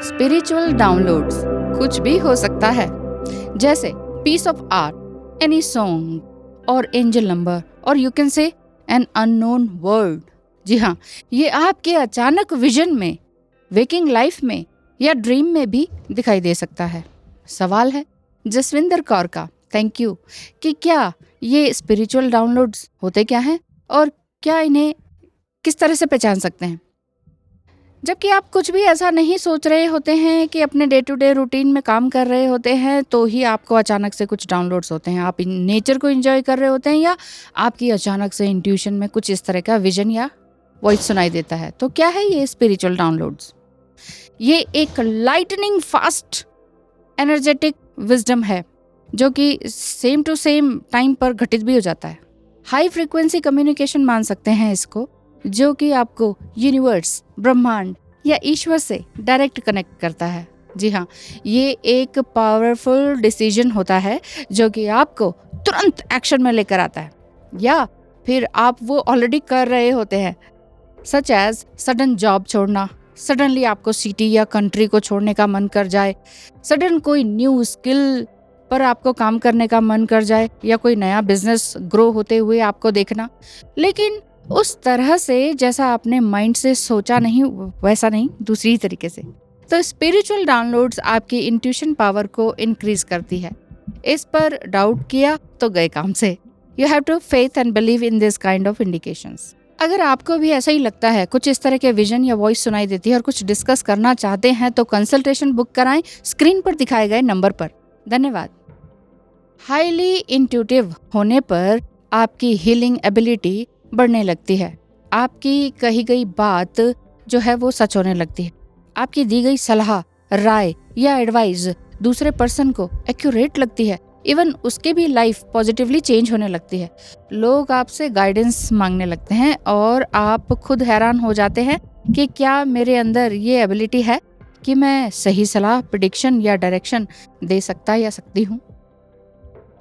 Spiritual downloads कुछ भी हो सकता है, जैसे piece of art, any song और एंजल नंबर, और you can say an unknown word. जी हाँ, ये आपके अचानक विजन में, वेकिंग लाइफ में या ड्रीम में भी दिखाई दे सकता है। सवाल है जसविंदर कौर का, थैंक यू, कि क्या ये स्पिरिचुअल डाउनलोड्स होते क्या हैं और क्या इन्हें किस तरह से पहचान सकते हैं। जबकि आप कुछ भी ऐसा नहीं सोच रहे होते हैं कि अपने डे टू डे रूटीन में काम कर रहे होते हैं, तो ही आपको अचानक से कुछ डाउनलोड्स होते हैं। आप नेचर को एंजॉय कर रहे होते हैं या आपकी अचानक से इंट्यूशन में कुछ इस तरह का विजन या वॉइस सुनाई देता है। तो क्या है ये स्पिरिचुअल डाउनलोड्स? ये एक लाइटनिंग फास्ट एनर्जेटिक विजडम है जो कि सेम टू सेम टाइम पर घटित भी हो जाता है। हाई फ्रीक्वेंसी कम्युनिकेशन मान सकते हैं इसको, जो कि आपको यूनिवर्स, ब्रह्मांड या ईश्वर से डायरेक्ट कनेक्ट करता है। जी हाँ, ये एक पावरफुल डिसीजन होता है जो कि आपको तुरंत एक्शन में लेकर आता है, या फिर आप वो ऑलरेडी कर रहे होते हैं, सच एज सडन जॉब छोड़ना, सडनली आपको सिटी या कंट्री को छोड़ने का मन कर जाए, सडन कोई न्यू स्किल पर आपको काम करने का मन कर जाए, या कोई नया बिजनेस ग्रो होते हुए आपको देखना, लेकिन उस तरह से जैसा आपने माइंड से सोचा नहीं, वैसा नहीं, दूसरी तरीके से। तो स्पिरिचुअल डाउनलोड्स आपकी इंट्यूशन पावर को इंक्रीज करती है। इस पर डाउट किया तो गए काम से। You have to faith and believe in this kind of indications. अगर आपको भी ऐसा ही लगता है, कुछ इस तरह के विजन या वॉइस सुनाई देती है और कुछ डिस्कस करना चाहते हैं, तो कंसल्टेशन बुक कराएं स्क्रीन पर दिखाए गए नंबर पर। धन्यवाद। हाईली इंट्यूटिव होने पर आपकी हीलिंग एबिलिटी बढ़ने लगती है। आपकी कही गई बात जो है वो सच होने लगती है। आपकी दी गई सलाह, राय या एडवाइस दूसरे पर्सन को एक्यूरेट लगती है। इवन उसके भी लाइफ पॉजिटिवली चेंज होने लगती है। लोग आपसे गाइडेंस मांगने लगते हैं और आप खुद हैरान हो जाते हैं कि क्या मेरे अंदर ये एबिलिटी है कि मैं सही सलाह, प्रेडिक्शन या डायरेक्शन दे सकता या सकती हूँ।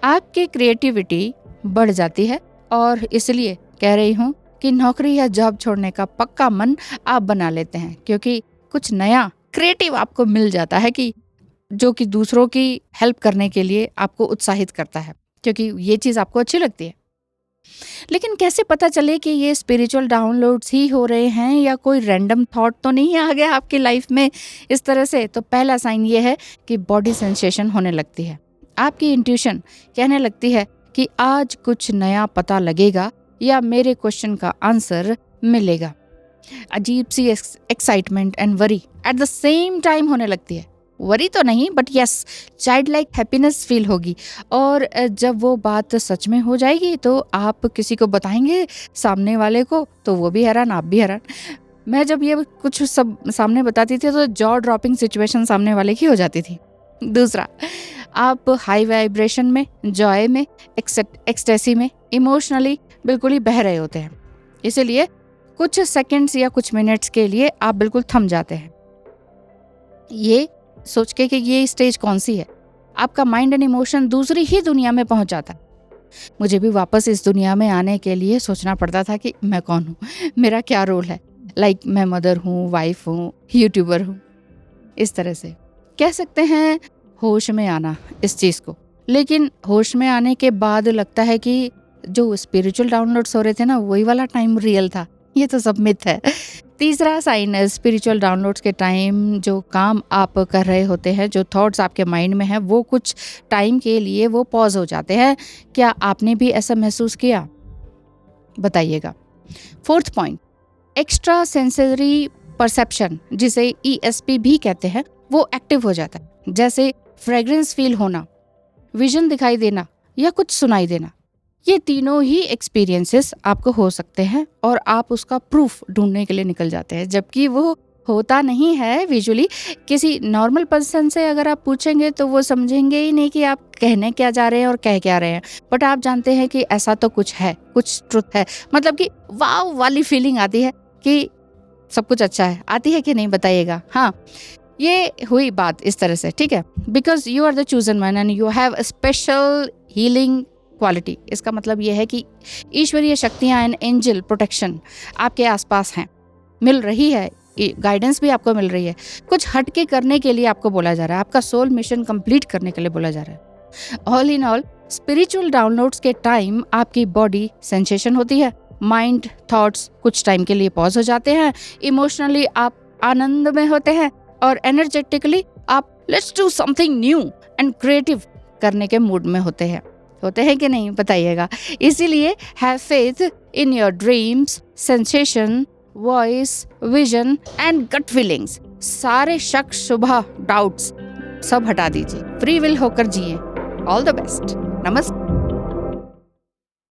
आपकी क्रिएटिविटी बढ़ जाती है और इसलिए कह रही हूँ कि नौकरी या जॉब छोड़ने का पक्का मन आप बना लेते हैं, क्योंकि कुछ नया क्रिएटिव आपको मिल जाता है कि जो कि दूसरों की हेल्प करने के लिए आपको उत्साहित करता है, क्योंकि ये चीज़ आपको अच्छी लगती है। लेकिन कैसे पता चले कि ये स्पिरिचुअल डाउनलोड्स ही हो रहे हैं या कोई रैंडम थॉट तो नहीं आ गया आपकी लाइफ में इस तरह से? तो पहला साइन ये है कि बॉडी सेंसेशन होने लगती है। आपकी इंट्यूशन कहने लगती है कि आज कुछ नया पता लगेगा या मेरे क्वेश्चन का आंसर मिलेगा। अजीब सी excitement and worry at the same time होने लगती है। वरी तो नहीं, but yes, child like happiness feel होगी। और जब वो बात सच में हो जाएगी तो आप किसी को बताएंगे, सामने वाले को, तो वो भी हैरान, आप भी हैरान। मैं जब ये कुछ सब सामने बताती थी तो जॉ ड्रॉपिंग सिचुएशन सामने वाले की हो जाती थी। दूसरा, आप हाई वाइब्रेशन में, जॉय में, एक्सटेसी में, इमोशनली बिल्कुल ही बह रहे होते हैं। इसीलिए कुछ सेकंड्स या कुछ मिनट्स के लिए आप बिल्कुल थम जाते हैं, ये सोच के कि ये स्टेज कौन सी है। आपका माइंड एंड इमोशन दूसरी ही दुनिया में पहुंच जाता है। मुझे भी वापस इस दुनिया में आने के लिए सोचना पड़ता था कि मैं कौन हूँ, मेरा क्या रोल है। लाइक मैं मदर हूँ, वाइफ हूँ, यूट्यूबर हूँ। इस तरह से कह सकते हैं होश में आना इस चीज़ को। लेकिन होश में आने के बाद लगता है कि जो स्पिरिचुअल डाउनलोड्स हो रहे थे ना, वही वाला टाइम रियल था। ये तो सब मिथ है। तीसरा साइन है, स्पिरिचुअल डाउनलोड्स के टाइम जो काम आप कर रहे होते हैं, जो थॉट्स आपके माइंड में हैं, वो कुछ टाइम के लिए वो पॉज हो जाते हैं। क्या आपने भी ऐसा महसूस किया? बताइएगा। Fourth point, extra sensory perception, जिसे ESP भी कहते हैं, वो एक्टिव हो जाता है। जैसे फ्रेग्रेंस फील होना, विजन दिखाई देना या कुछ सुनाई देना। ये तीनों ही एक्सपीरियंसेस आपको हो सकते हैं और आप उसका प्रूफ ढूंढने के लिए निकल जाते हैं, जबकि वो होता नहीं है विजुअली। किसी नॉर्मल पर्सन से अगर आप पूछेंगे तो वो समझेंगे ही नहीं कि आप कहने क्या जा रहे हैं और कह क्या रहे हैं, बट आप जानते हैं कि ऐसा तो कुछ है, कुछ ट्रुथ है। मतलब कि वाव वाली फीलिंग आती है कि सब कुछ अच्छा है। आती है कि नहीं, बताइएगा। हाँ, ये हुई बात इस तरह से, ठीक है। Because you are the chosen one and you have a special healing quality. इसका मतलब यह है कि ईश्वरीय शक्तियाँ एंड एंजल प्रोटेक्शन आपके आसपास हैं, मिल रही है गाइडेंस भी आपको मिल रही है, कुछ हट के करने के लिए आपको बोला जा रहा है, आपका सोल मिशन कंप्लीट करने के लिए बोला जा रहा है। All in all, spiritual downloads के टाइम आपकी बॉडी सेंसेशन होती है, माइंड थॉट्स कुछ टाइम के लिए पॉज हो जाते हैं, इमोशनली आप आनंद में होते हैं और एनर्जेटिकली आप let's do something new and creative करने के मूड में होते हैं कि नहीं, बताइएगा। इसीलिए have faith in your dreams, sensation, voice, vision and gut feelings. सारे शक, शुबह, डाउट्स सब हटा दीजिए, फ्री विल होकर जिए। All the best. नमस्ते।